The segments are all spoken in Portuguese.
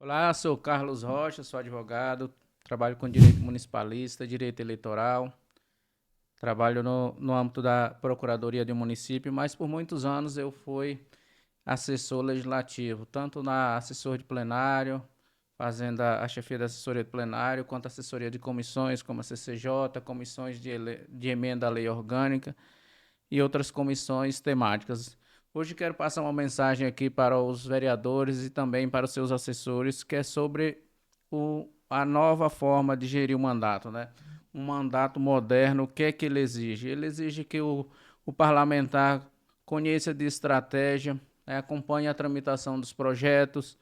Olá, sou Carlos Rocha, sou advogado, trabalho com direito municipalista, direito eleitoral, trabalho no âmbito da Procuradoria de município, mas por muitos anos eu fui assessor legislativo, tanto na assessor de plenário, fazendo a chefia da assessoria de plenário, quanto assessoria de comissões, como a CCJ, comissões de emenda à lei orgânica e outras comissões temáticas. Hoje quero passar uma mensagem aqui para os vereadores e também para os seus assessores, que é sobre a nova forma de gerir o mandato, né? Um mandato moderno, o que é que ele exige? Ele exige que o parlamentar conheça de estratégia, né, acompanhe a tramitação dos projetos,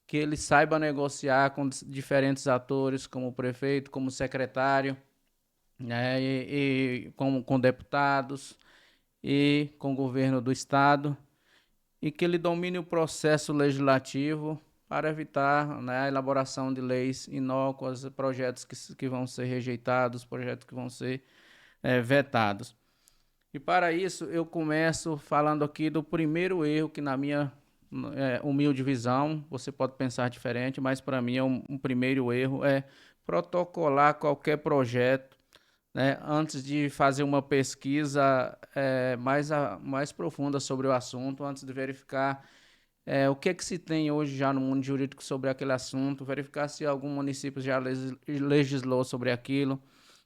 que ele saiba negociar com diferentes atores, como o prefeito, como o secretário, né, e com deputados e com o governo do estado, e que ele domine o processo legislativo para evitar, né, a elaboração de leis inócuas, projetos que vão ser rejeitados, projetos que vão ser vetados. E para isso eu começo falando aqui do primeiro erro que, na minha humilde visão, você pode pensar diferente, mas para mim um primeiro erro é protocolar qualquer projeto, né, antes de fazer uma pesquisa mais profunda sobre o assunto, antes de verificar o que é que se tem hoje já no mundo jurídico sobre aquele assunto, verificar se algum município já legislou sobre aquilo,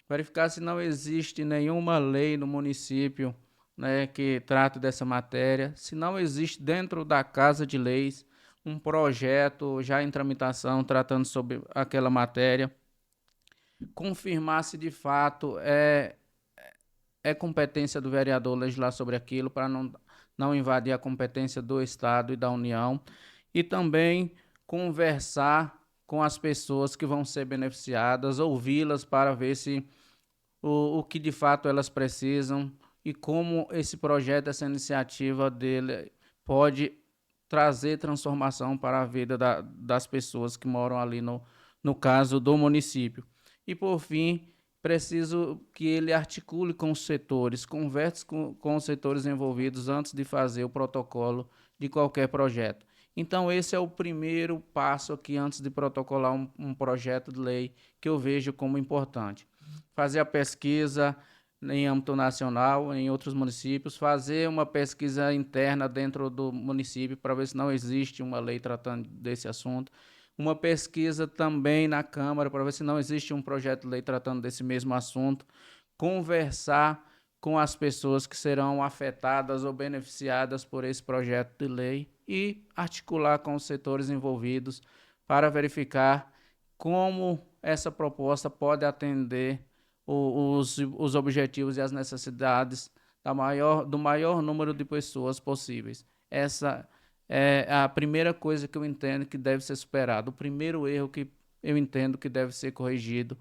verificar se não existe nenhuma lei no município, né, que trate dessa matéria, se não existe dentro da Casa de Leis um projeto já em tramitação tratando sobre aquela matéria, confirmar se de fato é competência do vereador legislar sobre aquilo, para não invadir a competência do Estado e da União, e também conversar com as pessoas que vão ser beneficiadas, ouvi-las para ver se o que de fato elas precisam e como esse projeto, essa iniciativa dele pode trazer transformação para a vida das pessoas que moram ali no caso do município. E por fim, preciso que ele articule com os setores, converse com os setores envolvidos antes de fazer o protocolo de qualquer projeto. Então, esse é o primeiro passo aqui antes de protocolar um projeto de lei que eu vejo como importante. Fazer a pesquisa em âmbito nacional, em outros municípios, fazer uma pesquisa interna dentro do município para ver se não existe uma lei tratando desse assunto, uma pesquisa também na Câmara para ver se não existe um projeto de lei tratando desse mesmo assunto, conversar com as pessoas que serão afetadas ou beneficiadas por esse projeto de lei e articular com os setores envolvidos para verificar como essa proposta pode atender os objetivos e as necessidades do maior número de pessoas possíveis. Essa é a primeira coisa que eu entendo que deve ser superada, o primeiro erro que eu entendo que deve ser corrigido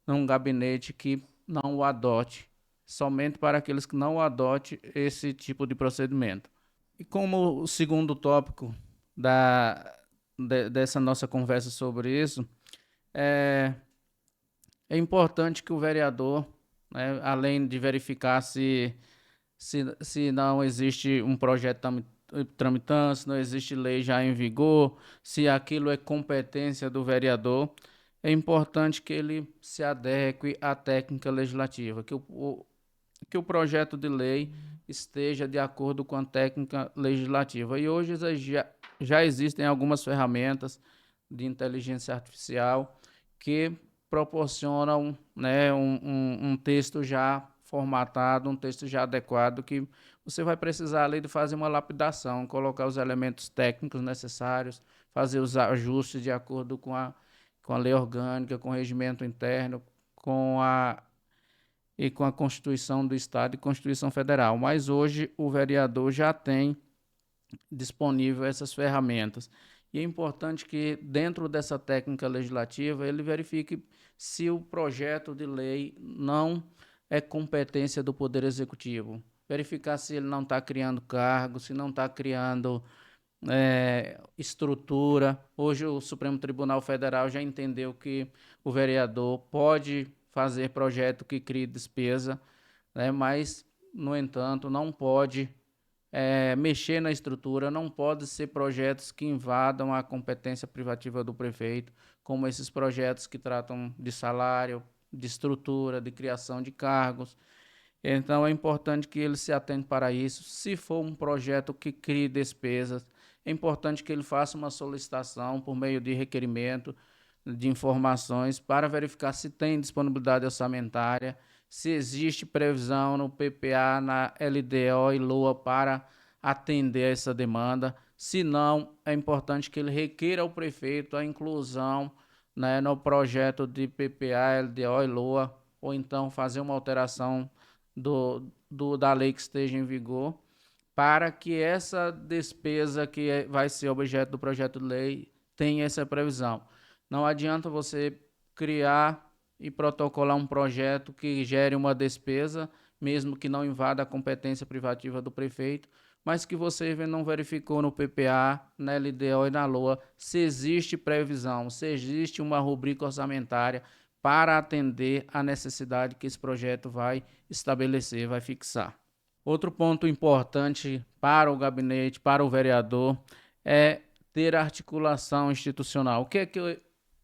num gabinete que não o adote, somente para aqueles que não adote esse tipo de procedimento. E como o segundo tópico dessa nossa conversa sobre isso, é, é importante que o vereador, né, além de verificar se não existe um projeto tramitando, se não existe lei já em vigor, se aquilo é competência do vereador, é importante que ele se adeque à técnica legislativa, que o projeto de lei esteja de acordo com a técnica legislativa. E hoje já existem algumas ferramentas de inteligência artificial que proporcionam, né, um texto já formatado, um texto já adequado, que você vai precisar ali de fazer uma lapidação, colocar os elementos técnicos necessários, fazer os ajustes de acordo com a lei orgânica, com o regimento interno, com a Constituição do Estado e Constituição Federal. Mas hoje o vereador já tem disponível essas ferramentas. E é importante que, dentro dessa técnica legislativa, ele verifique se o projeto de lei não é competência do Poder Executivo. Verificar se ele não está criando cargo, se não está criando estrutura. Hoje o Supremo Tribunal Federal já entendeu que o vereador pode fazer projeto que crie despesa, né, mas, no entanto, não pode mexer na estrutura, não pode ser projetos que invadam a competência privativa do prefeito, como esses projetos que tratam de salário, de estrutura, de criação de cargos. Então, é importante que ele se atente para isso. Se for um projeto que crie despesas, é importante que ele faça uma solicitação por meio de requerimento de informações para verificar se tem disponibilidade orçamentária, se existe previsão no PPA, na LDO e LOA para atender essa demanda. Se não, é importante que ele requeira ao prefeito a inclusão, né, no projeto de PPA, LDO e LOA, ou então fazer uma alteração da lei que esteja em vigor, para que essa despesa que vai ser objeto do projeto de lei tenha essa previsão. Não adianta você criar e protocolar um projeto que gere uma despesa, mesmo que não invada a competência privativa do prefeito, mas que você não verificou no PPA, na LDO e na LOA se existe previsão, se existe uma rubrica orçamentária para atender a necessidade que esse projeto vai estabelecer, vai fixar. Outro ponto importante para o gabinete, para o vereador, é ter articulação institucional.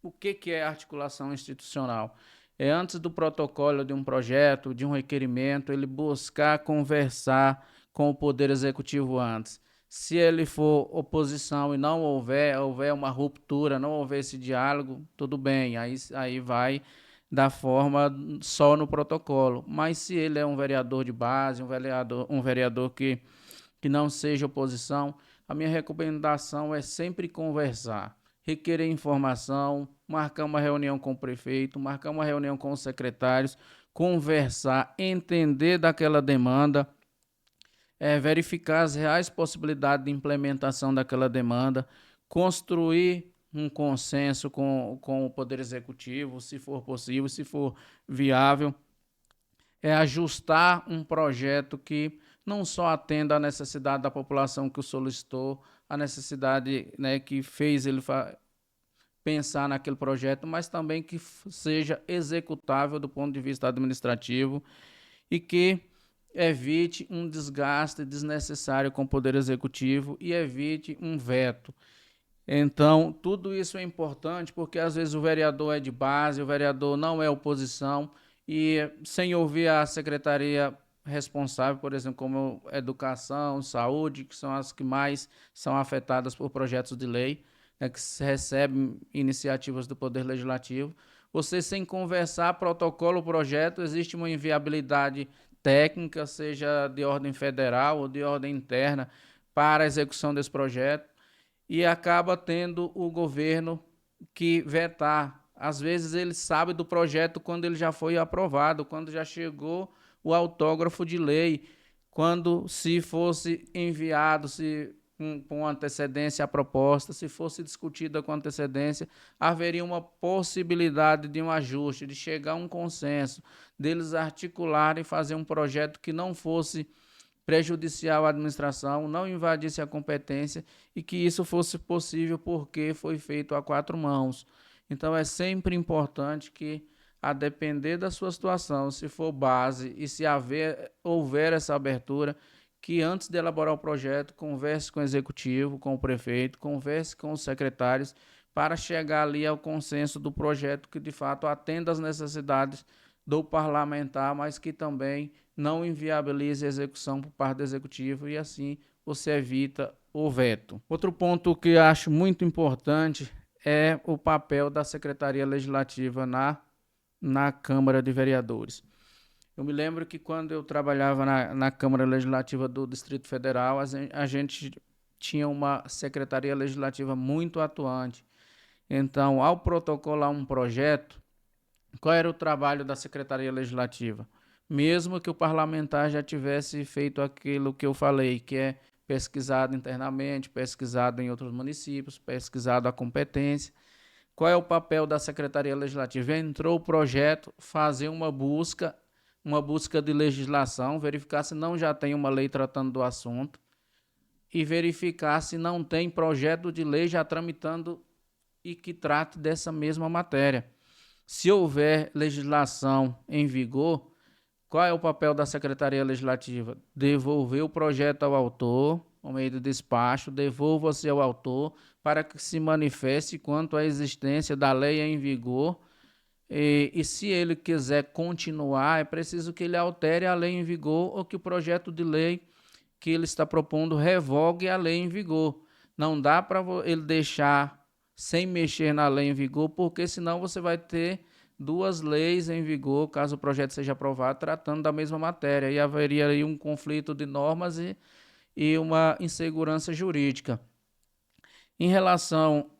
O que é articulação institucional? É antes do protocolo de um projeto, de um requerimento, ele buscar conversar com o Poder Executivo antes. Se ele for oposição e não houver uma ruptura, não houver esse diálogo, tudo bem, aí vai da forma só no protocolo. Mas se ele é um vereador de base, um vereador que não seja oposição, a minha recomendação é sempre conversar, requerer informação, marcar uma reunião com o prefeito, marcar uma reunião com os secretários, conversar, entender daquela demanda, verificar as reais possibilidades de implementação daquela demanda, construir um consenso com o Poder Executivo, se for possível, se for viável, ajustar um projeto que não só atenda à necessidade da população que o solicitou, a necessidade, né, que fez ele pensar naquele projeto, mas também que seja executável do ponto de vista administrativo e que evite um desgaste desnecessário com o Poder Executivo e evite um veto. Então, tudo isso é importante porque às vezes o vereador é de base, o vereador não é oposição e sem ouvir a secretaria responsável, por exemplo, como educação, saúde, que são as que mais são afetadas por projetos de lei, né, que recebem iniciativas do Poder Legislativo. Você sem conversar, protocolo o projeto, existe uma inviabilidade técnica, seja de ordem federal ou de ordem interna, para a execução desse projeto, e acaba tendo o governo que vetar. Às vezes ele sabe do projeto quando ele já foi aprovado, quando já chegou o autógrafo de lei, quando se fosse enviado, com antecedência a proposta, se fosse discutida com antecedência, haveria uma possibilidade de um ajuste, de chegar a um consenso, deles articularem e fazer um projeto que não fosse prejudicial à administração, não invadisse a competência e que isso fosse possível porque foi feito a quatro mãos. Então é sempre importante que, a depender da sua situação, se for base e se houver essa abertura, que antes de elaborar o projeto, converse com o executivo, com o prefeito, converse com os secretários, para chegar ali ao consenso do projeto que de fato atenda às necessidades do parlamentar, mas que também não inviabilize a execução por parte do executivo e assim você evita o veto. Outro ponto que eu acho muito importante é o papel da Secretaria Legislativa na Câmara de Vereadores. Eu me lembro que quando eu trabalhava na Câmara Legislativa do Distrito Federal, a gente tinha uma Secretaria Legislativa muito atuante. Então, ao protocolar um projeto, qual era o trabalho da Secretaria Legislativa? Mesmo que o parlamentar já tivesse feito aquilo que eu falei, que é pesquisado internamente, pesquisado em outros municípios, pesquisado a competência. Qual é o papel da Secretaria Legislativa? Entrou o projeto, fazer uma busca de legislação, verificar se não já tem uma lei tratando do assunto e verificar se não tem projeto de lei já tramitando e que trate dessa mesma matéria. Se houver legislação em vigor, Qual é o papel da Secretaria Legislativa? Devolver o projeto ao autor, por meio do despacho, devolva-se ao autor para que se manifeste quanto à existência da lei em vigor e se ele quiser continuar, é preciso que ele altere a lei em vigor ou que o projeto de lei que ele está propondo revogue a lei em vigor. Não dá para ele deixar sem mexer na lei em vigor, porque senão você vai ter duas leis em vigor, caso o projeto seja aprovado, tratando da mesma matéria. E haveria aí um conflito de normas e uma insegurança jurídica. Em relação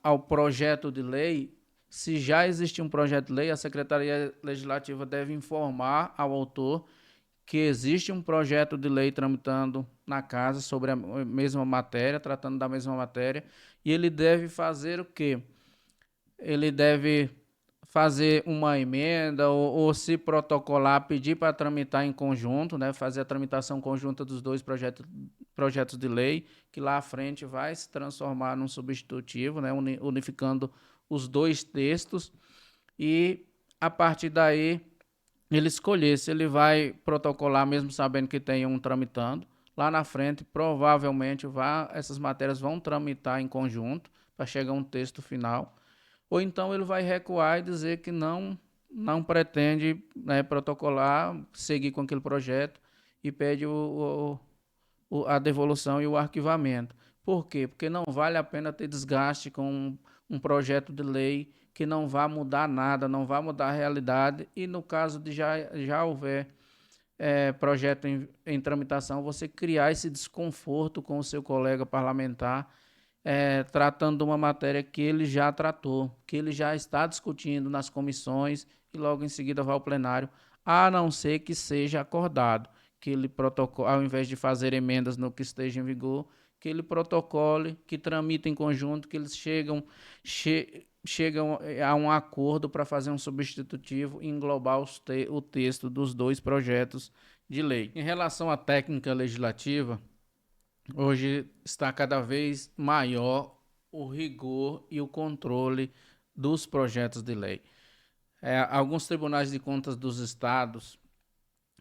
ao projeto de lei, se já existe um projeto de lei, a Secretaria Legislativa deve informar ao autor que existe um projeto de lei tramitando na casa sobre a mesma matéria, tratando da mesma matéria, e ele deve fazer o quê? Ele deve fazer uma emenda ou se protocolar, pedir para tramitar em conjunto, né, fazer a tramitação conjunta dos dois projetos de lei, que lá à frente vai se transformar num substitutivo, né, unificando os dois textos, e a partir daí ele escolher se ele vai protocolar, mesmo sabendo que tem um tramitando. Lá na frente, provavelmente, essas matérias vão tramitar em conjunto para chegar a um texto final. Ou então ele vai recuar e dizer que não pretende, né, protocolar, seguir com aquele projeto e pede a devolução e o arquivamento. Por quê? Porque não vale a pena ter desgaste com um projeto de lei que não vai mudar nada, não vai mudar a realidade, e no caso de já houver projeto em tramitação, você criar esse desconforto com o seu colega parlamentar, tratando de uma matéria que ele já tratou, que ele já está discutindo nas comissões e logo em seguida vai ao plenário, a não ser que seja acordado, que ele protocole, ao invés de fazer emendas no que esteja em vigor, que ele protocole, que tramita em conjunto, que eles chegam a um acordo para fazer um substitutivo e englobar o texto dos dois projetos de lei. Em relação à técnica legislativa, hoje está cada vez maior o rigor e o controle dos projetos de lei. Alguns tribunais de contas dos estados,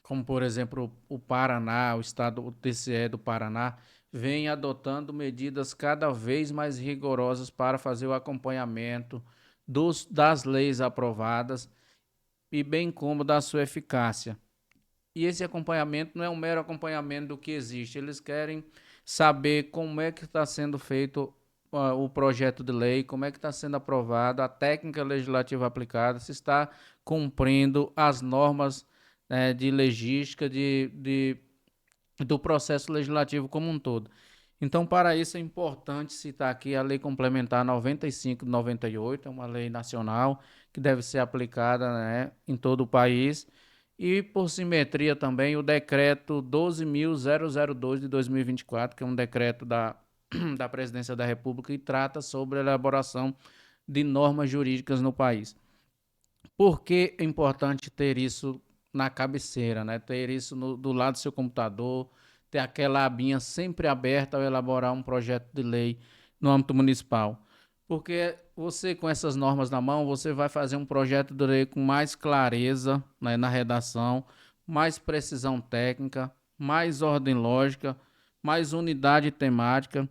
como por exemplo o Paraná, o TCE do Paraná, vem adotando medidas cada vez mais rigorosas para fazer o acompanhamento das leis aprovadas e bem como da sua eficácia. E esse acompanhamento não é um mero acompanhamento do que existe, eles querem saber como é que está sendo feito o projeto de lei, como é que está sendo aprovado, a técnica legislativa aplicada, se está cumprindo as normas de legística do processo legislativo como um todo. Então, para isso é importante citar aqui a Lei Complementar 95 de 98, é uma lei nacional que deve ser aplicada, né, em todo o país, e por simetria também o Decreto 12.002 de 2024, que é um decreto da Presidência da República e trata sobre a elaboração de normas jurídicas no país. Por que é importante ter isso na cabeceira, né? Ter isso do lado do seu computador, ter aquela abinha sempre aberta ao elaborar um projeto de lei no âmbito municipal? Porque você, com essas normas na mão, você vai fazer um projeto de lei com mais clareza, né, na redação, mais precisão técnica, mais ordem lógica, mais unidade temática,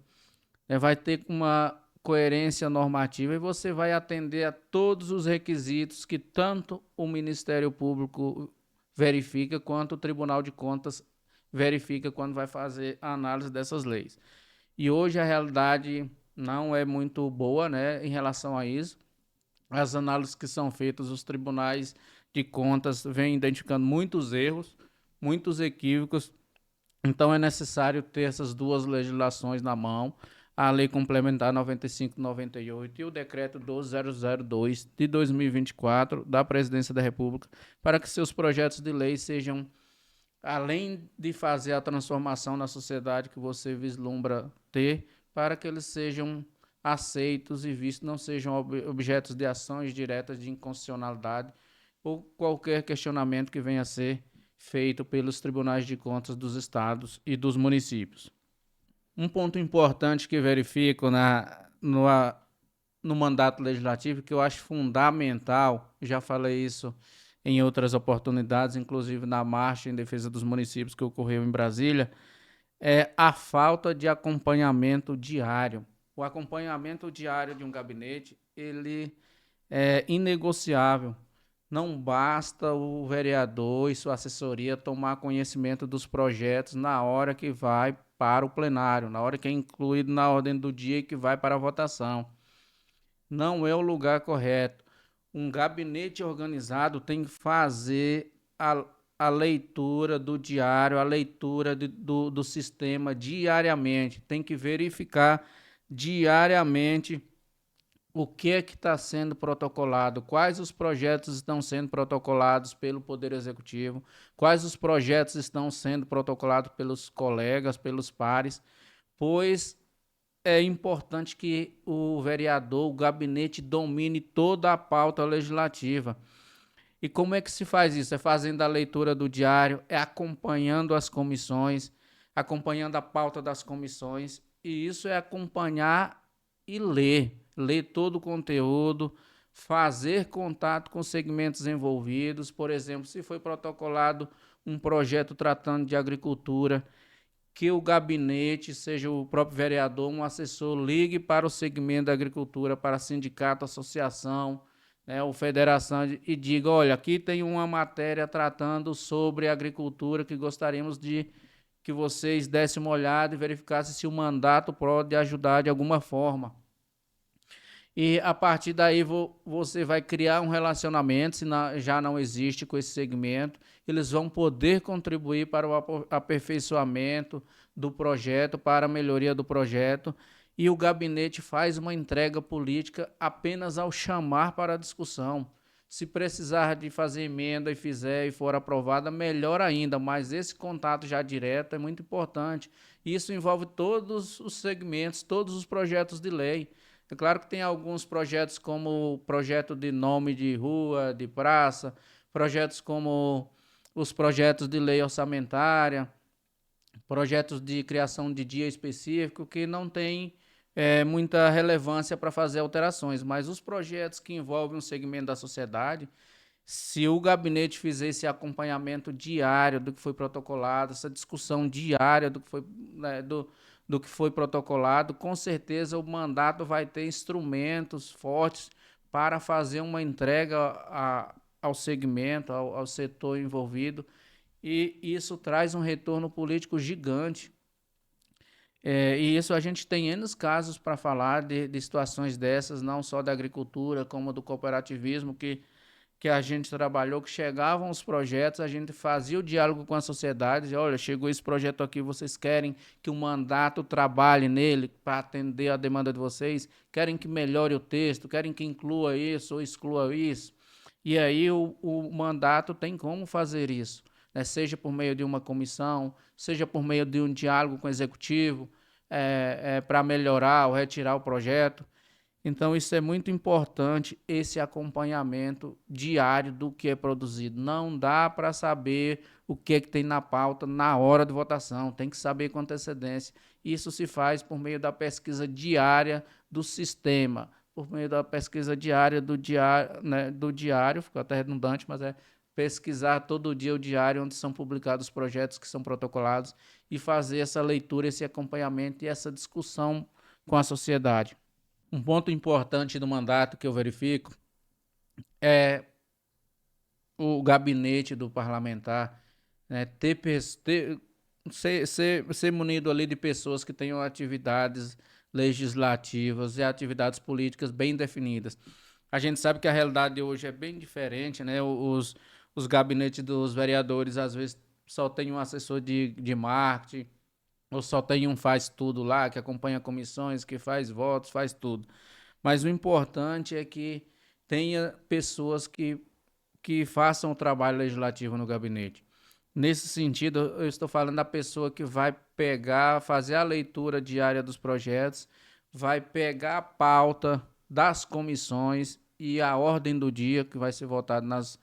vai ter uma coerência normativa e você vai atender a todos os requisitos que tanto o Ministério Público verifica quanto o Tribunal de Contas verifica quando vai fazer a análise dessas leis. E hoje a realidade não é muito boa, né, em relação a isso. As análises que são feitas, os tribunais de contas vêm identificando muitos erros, muitos equívocos. Então é necessário ter essas duas legislações na mão, a Lei Complementar 95/98 e o Decreto 12.002 de 2024 da Presidência da República, para que seus projetos de lei sejam, além de fazer a transformação na sociedade que você vislumbra ter, para que eles sejam aceitos e vistos, não sejam objetos de ações diretas de inconstitucionalidade ou qualquer questionamento que venha a ser feito pelos tribunais de contas dos estados e dos municípios. Um ponto importante que verifico no mandato legislativo, que eu acho fundamental, já falei isso em outras oportunidades, inclusive na marcha em defesa dos municípios que ocorreu em Brasília, é a falta de acompanhamento diário. O acompanhamento diário de um gabinete, ele é inegociável. Não basta o vereador e sua assessoria tomar conhecimento dos projetos na hora que vai para o plenário, na hora que é incluído na ordem do dia e que vai para a votação. Não é o lugar correto. Um gabinete organizado tem que fazer a leitura do diário, a leitura do sistema diariamente, tem que verificar diariamente o que é que está sendo protocolado, quais os projetos estão sendo protocolados pelo Poder Executivo, quais os projetos estão sendo protocolados pelos colegas, pelos pares, pois é importante que o vereador, o gabinete, domine toda a pauta legislativa. E como é que se faz isso? É fazendo a leitura do diário, é acompanhando as comissões, acompanhando a pauta das comissões, e isso é acompanhar e ler todo o conteúdo, fazer contato com os segmentos envolvidos. Por exemplo, se foi protocolado um projeto tratando de agricultura, que o gabinete, seja o próprio vereador, um assessor, ligue para o segmento da agricultura, para sindicato, associação, né, ou federação, e diga, olha, aqui tem uma matéria tratando sobre agricultura que gostaríamos de que vocês dessem uma olhada e verificassem se o mandato pode ajudar de alguma forma. E a partir daí você vai criar um relacionamento, se já não existe com esse segmento, eles vão poder contribuir para o aperfeiçoamento do projeto, para a melhoria do projeto, e o gabinete faz uma entrega política apenas ao chamar para a discussão. Se precisar de fazer emenda e fizer e for aprovada, melhor ainda, mas esse contato já direto é muito importante. Isso envolve todos os segmentos, todos os projetos de lei. É claro que tem alguns projetos como o projeto de nome de rua, de praça, projetos como os projetos de lei orçamentária, projetos de criação de dia específico que não tem muita relevância para fazer alterações, mas os projetos que envolvem um segmento da sociedade, se o gabinete fizer esse acompanhamento diário do que foi protocolado, essa discussão diária do que foi, né, do que foi protocolado, com certeza o mandato vai ter instrumentos fortes para fazer uma entrega ao segmento, ao setor envolvido, e isso traz um retorno político gigante. E isso a gente tem N casos para falar de situações dessas, não só da agricultura, como do cooperativismo, que a gente trabalhou, que chegavam os projetos, a gente fazia o diálogo com a sociedade, dizia, olha, chegou esse projeto aqui, vocês querem que o mandato trabalhe nele para atender a demanda de vocês? Querem que melhore o texto? Querem que inclua isso ou exclua isso? E aí o mandato tem como fazer isso, né? Seja por meio de uma comissão, seja por meio de um diálogo com o executivo, para melhorar ou retirar o projeto. Então, isso é muito importante, esse acompanhamento diário do que é produzido. Não dá para saber o que é que tem na pauta na hora de votação, tem que saber com antecedência. Isso se faz por meio da pesquisa diária do sistema, por meio da pesquisa diária né, do diário, ficou até redundante, mas é pesquisar todo dia o diário onde são publicados os projetos que são protocolados e fazer essa leitura, esse acompanhamento e essa discussão com a sociedade. Um ponto importante do mandato que eu verifico é o gabinete do parlamentar, né, ser munido ali de pessoas que tenham atividades legislativas e atividades políticas bem definidas. A gente sabe que a realidade hoje é bem diferente, né? Os gabinetes dos vereadores às vezes só tem um assessor de marketing, ou só tem um faz tudo lá, que acompanha comissões, que faz votos, faz tudo. Mas o importante é que tenha pessoas que façam o trabalho legislativo no gabinete. Nesse sentido, eu estou falando da pessoa que vai pegar, fazer a leitura diária dos projetos, vai pegar a pauta das comissões e a ordem do dia, que vai ser votado nas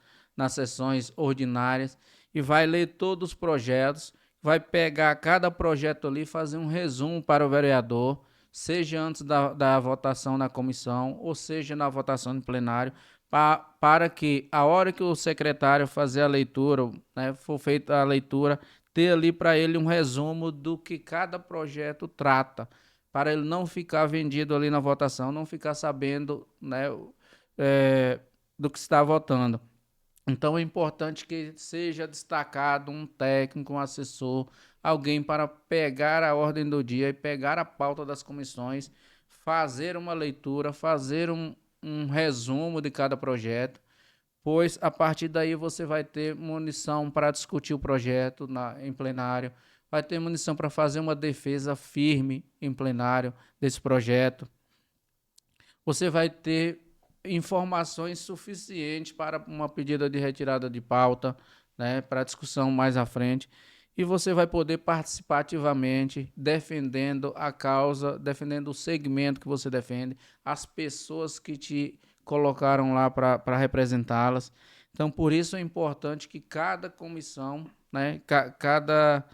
sessões ordinárias, e vai ler todos os projetos, vai pegar cada projeto ali e fazer um resumo para o vereador, seja antes da votação na comissão, ou seja na votação no plenário, para que a hora que o secretário fazer a leitura, né, for feita a leitura, ter ali para ele um resumo do que cada projeto trata, para ele não ficar vendido ali na votação, não ficar sabendo, né, é, do que está votando. Então é importante que seja destacado um técnico, um assessor, alguém para pegar a ordem do dia e pegar a pauta das comissões, fazer uma leitura, fazer um resumo de cada projeto, pois a partir daí você vai ter munição para discutir o projeto em plenário, vai ter munição para fazer uma defesa firme em plenário desse projeto, você vai ter informações suficientes para uma pedida de retirada de pauta, né, para discussão mais à frente, e você vai poder participar ativamente, defendendo a causa, defendendo o segmento que você defende, as pessoas que te colocaram lá para representá-las. Então, por isso é importante que cada comissão, né, cada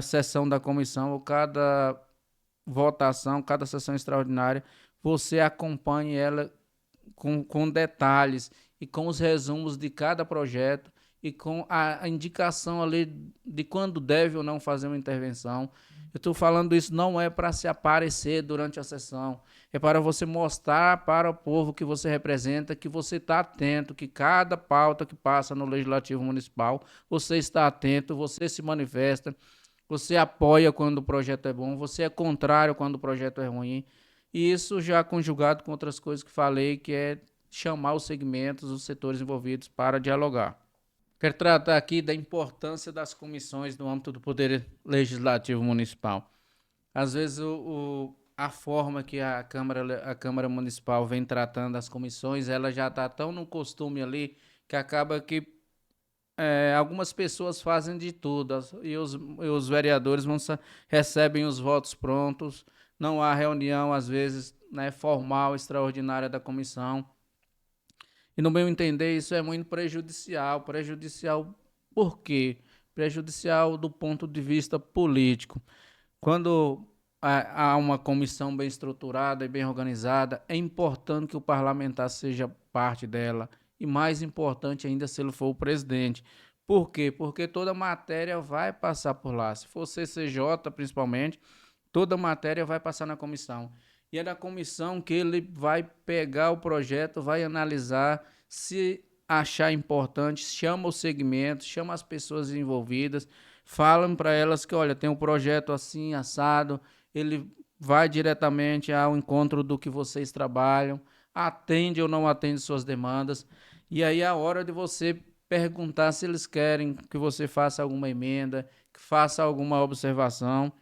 sessão da comissão, ou cada votação, cada sessão extraordinária, você acompanhe ela com detalhes e com os resumos de cada projeto e com a indicação ali de quando deve ou não fazer uma intervenção. Eu estou falando isso não é para se aparecer durante a sessão, é para você mostrar para o povo que você representa que você está atento, que cada pauta que passa no Legislativo Municipal, você está atento, você se manifesta, você apoia quando o projeto é bom, você é contrário quando o projeto é ruim. E isso já conjugado com outras coisas que falei, que é chamar os segmentos, os setores envolvidos para dialogar. Quero tratar aqui da importância das comissões no âmbito do Poder Legislativo Municipal. Às vezes a forma que a Câmara Municipal vem tratando as comissões, ela já está tão no costume ali que acaba que algumas pessoas fazem de tudo e os vereadores recebem os votos prontos, não há reunião, às vezes, né, formal, extraordinária da comissão. E no meu entender, isso é muito prejudicial. Prejudicial por quê? Prejudicial do ponto de vista político. Quando há uma comissão bem estruturada e bem organizada, é importante que o parlamentar seja parte dela. E mais importante ainda se ele for o presidente. Por quê? Porque toda matéria vai passar por lá. Se for CCJ, principalmente, toda matéria vai passar na comissão. E é na comissão que ele vai pegar o projeto, vai analisar, se achar importante, chama o segmento, chama as pessoas envolvidas, falam para elas que, olha, tem um projeto assim, assado, ele vai diretamente ao encontro do que vocês trabalham, atende ou não atende suas demandas, e aí é a hora de você perguntar se eles querem que você faça alguma emenda, que faça alguma observação,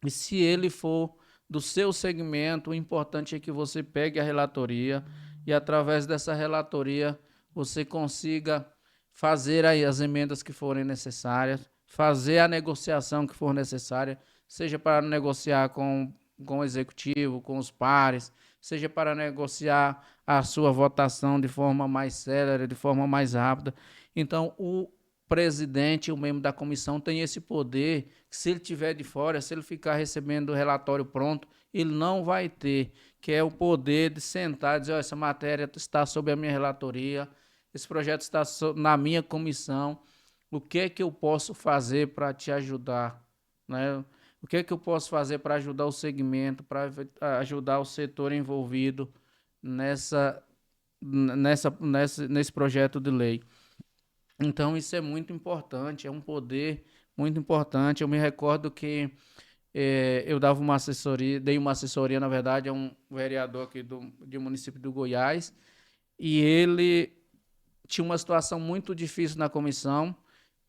e se ele for do seu segmento, o importante é que você pegue a relatoria e, através dessa relatoria, você consiga fazer aí as emendas que forem necessárias, fazer a negociação que for necessária, seja para negociar com o executivo, com os pares, seja para negociar a sua votação de forma mais célere, de forma mais rápida. Então, o presidente, o membro da comissão, tem esse poder, que se ele estiver de fora, se ele ficar recebendo o relatório pronto, ele não vai ter, que é o poder de sentar e dizer, oh, essa matéria está sob a minha relatoria, esse projeto está na minha comissão, o que é que eu posso fazer para te ajudar, né? O que é que eu posso fazer para ajudar o segmento, para ajudar o setor envolvido nesse projeto de lei. Então, isso é muito importante, é um poder muito importante. Eu me recordo que eu dava uma assessoria, dei uma assessoria, na verdade, a um vereador aqui do município do Goiás, e ele tinha uma situação muito difícil na comissão,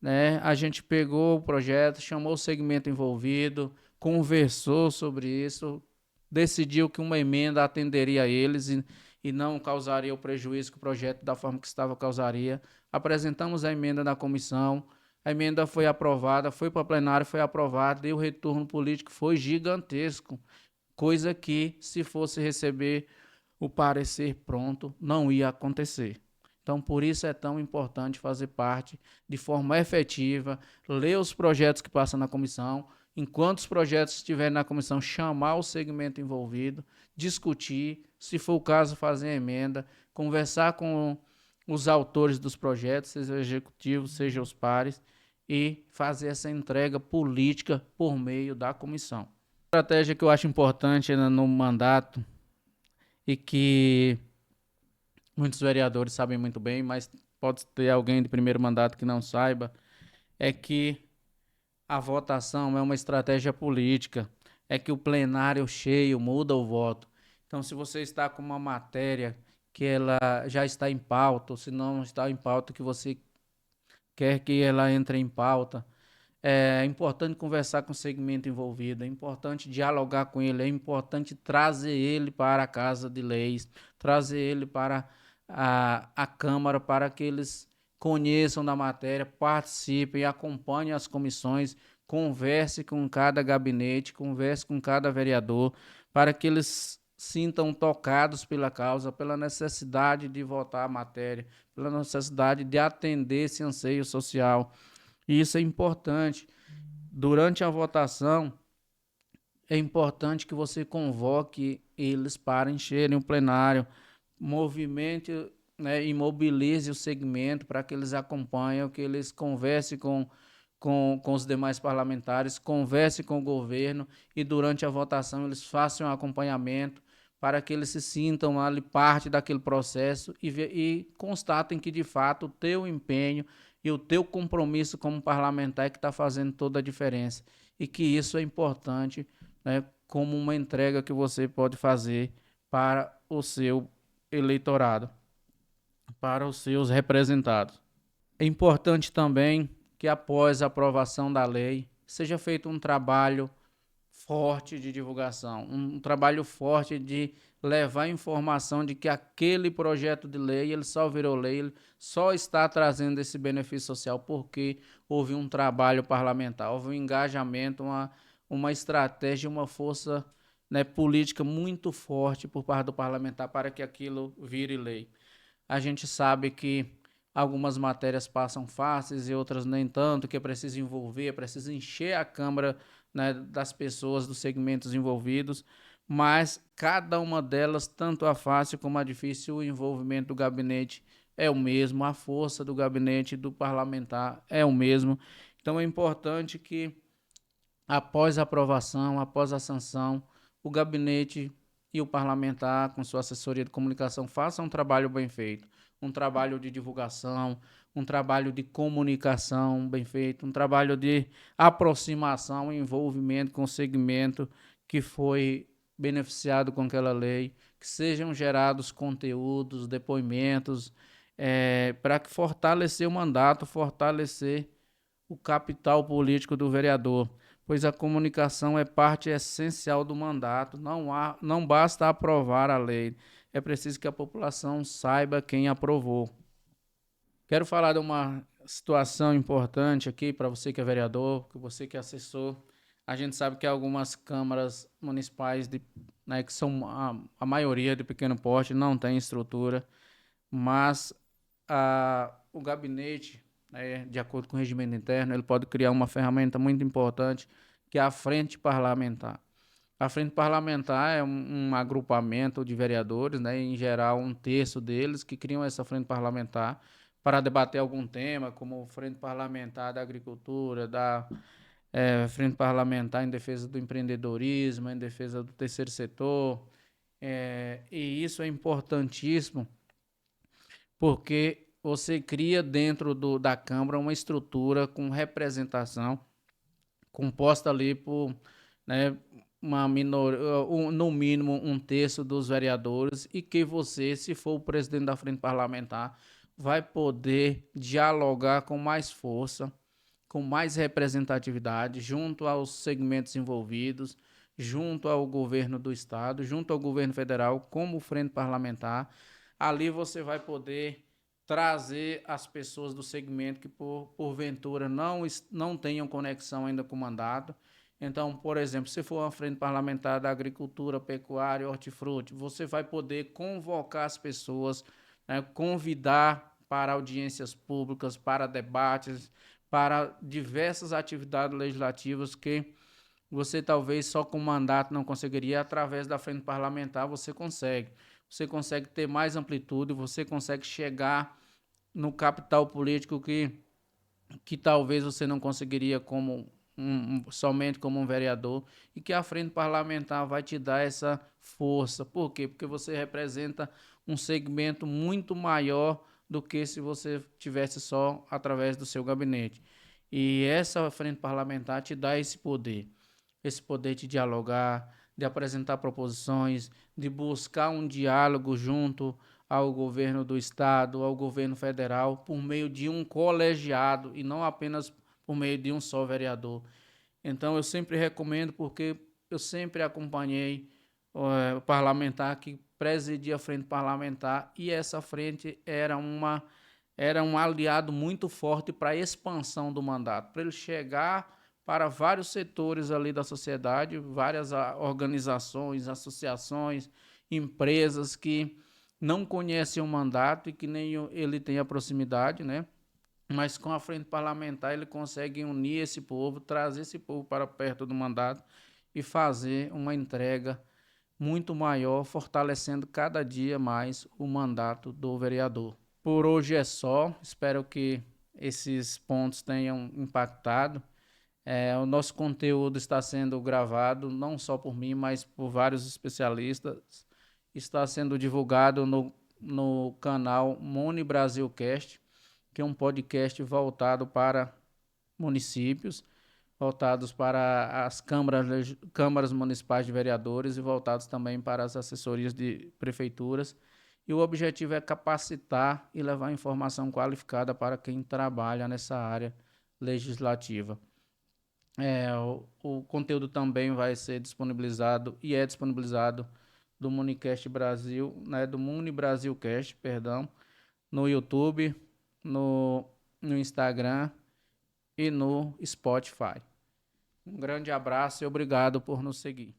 né? A gente pegou o projeto, chamou o segmento envolvido, conversou sobre isso, decidiu que uma emenda atenderia a eles e não causaria o prejuízo que o projeto, da forma que estava, causaria. Apresentamos a emenda na comissão, a emenda foi aprovada, foi para plenário, foi aprovada e o retorno político foi gigantesco, coisa que, se fosse receber o parecer pronto, não ia acontecer. Então, por isso é tão importante fazer parte de forma efetiva, ler os projetos que passam na comissão enquanto os projetos estiverem na comissão, chamar o segmento envolvido, discutir, se for o caso, fazer emenda, conversar com os autores dos projetos, seja o executivo, seja os pares, e fazer essa entrega política por meio da comissão. A estratégia que eu acho importante no mandato e que muitos vereadores sabem muito bem, mas pode ter alguém de primeiro mandato que não saiba, é que a votação é uma estratégia política, é que o plenário cheio muda o voto. Então, se você está com uma matéria que ela já está em pauta, ou se não está em pauta, que você quer que ela entre em pauta, é importante conversar com o segmento envolvido, é importante dialogar com ele, é importante trazer ele para a Casa de Leis, trazer ele para a Câmara, para que eles conheçam da matéria, participem, acompanhem as comissões, converse com cada gabinete, converse com cada vereador, para que eles sintam tocados pela causa, pela necessidade de votar a matéria, pela necessidade de atender esse anseio social. E isso é importante. Durante a votação, é importante que você convoque eles para encherem o plenário, movimente, né, e mobilize o segmento para que eles acompanhem, que eles conversem com os demais parlamentares, conversem com o governo e durante a votação eles façam um acompanhamento para que eles se sintam ali parte daquele processo e constatem que de fato o teu empenho e o teu compromisso como parlamentar é que está fazendo toda a diferença e que isso é importante, né, como uma entrega que você pode fazer para o seu eleitorado, para os seus representados. É importante também que após a aprovação da lei seja feito um trabalho forte de divulgação, um trabalho forte de levar informação de que aquele projeto de lei, ele só virou lei, ele só está trazendo esse benefício social porque houve um trabalho parlamentar, houve um engajamento, uma estratégia, uma força, né, política muito forte por parte do parlamentar para que aquilo vire lei. A gente sabe que algumas matérias passam fáceis e outras nem tanto, que é preciso envolver, é preciso encher a Câmara, né, das pessoas, dos segmentos envolvidos, mas cada uma delas, tanto a fácil como a difícil, o envolvimento do gabinete é o mesmo, a força do gabinete do parlamentar é o mesmo. Então é importante que após a aprovação, após a sanção, o gabinete e o parlamentar, com sua assessoria de comunicação, façam um trabalho bem feito, um trabalho de divulgação, um trabalho de comunicação bem feito, um trabalho de aproximação e envolvimento com o segmento que foi beneficiado com aquela lei, que sejam gerados conteúdos, depoimentos, para que fortalecer o mandato, fortalecer o capital político do vereador, pois a comunicação é parte essencial do mandato. Não basta aprovar a lei, é preciso que a população saiba quem aprovou. Quero falar de uma situação importante aqui para você que é vereador, para você que é assessor. A gente sabe que algumas câmaras municipais, né, que são a maioria de pequeno porte, não tem estrutura, mas o gabinete, né, de acordo com o regimento interno, ele pode criar uma ferramenta muito importante, que é a frente parlamentar. A frente parlamentar é um agrupamento de vereadores, né, em geral um terço deles, que criam essa frente parlamentar para debater algum tema, como frente parlamentar da agricultura, frente parlamentar em defesa do empreendedorismo, em defesa do terceiro setor, e isso é importantíssimo, porque você cria dentro da Câmara uma estrutura com representação composta ali por, né, no mínimo um terço dos vereadores e que você, se for o presidente da frente parlamentar, vai poder dialogar com mais força, com mais representatividade, junto aos segmentos envolvidos, junto ao governo do estado, junto ao governo federal, como frente parlamentar. Ali você vai poder trazer as pessoas do segmento que porventura não tenham conexão ainda com o mandato. Então, por exemplo, se for uma frente parlamentar da agricultura, pecuária, hortifruti, você vai poder convocar as pessoas, né, convidar para audiências públicas, para debates, para diversas atividades legislativas que Você talvez só com mandato não conseguiria, através da frente parlamentar você consegue. Você consegue ter mais amplitude, você consegue chegar no capital político que talvez você não conseguiria como somente como um vereador, e que a frente parlamentar vai te dar essa força. Por quê? Porque você representa um segmento muito maior do que se você tivesse só através do seu gabinete. E essa frente parlamentar te dá esse poder de dialogar, de apresentar proposições, de buscar um diálogo junto ao governo do estado, ao governo federal, por meio de um colegiado e não apenas por meio de um só vereador. Então eu sempre recomendo, porque eu sempre acompanhei o parlamentar que presidia a frente parlamentar, e essa frente era um aliado muito forte para a expansão do mandato, para ele chegar para vários setores ali da sociedade, várias organizações, associações, empresas que não conhecem o mandato e que nem ele tem a proximidade, né? Mas com a frente parlamentar ele consegue unir esse povo, trazer esse povo para perto do mandato e fazer uma entrega muito maior, fortalecendo cada dia mais o mandato do vereador. Por hoje é só, espero que esses pontos tenham impactado. O nosso conteúdo está sendo gravado não só por mim, mas por vários especialistas. Está sendo divulgado no canal Muni Brasilcast, que é um podcast voltado para municípios, voltados para as câmaras municipais de vereadores e voltados também para as assessorias de prefeituras. E o objetivo é capacitar e levar informação qualificada para quem trabalha nessa área legislativa. O conteúdo também vai ser disponibilizado e é disponibilizado do Municast Brasil, né, do Muni Brasilcast, perdão, no YouTube, no Instagram e no Spotify. Um grande abraço e obrigado por nos seguir.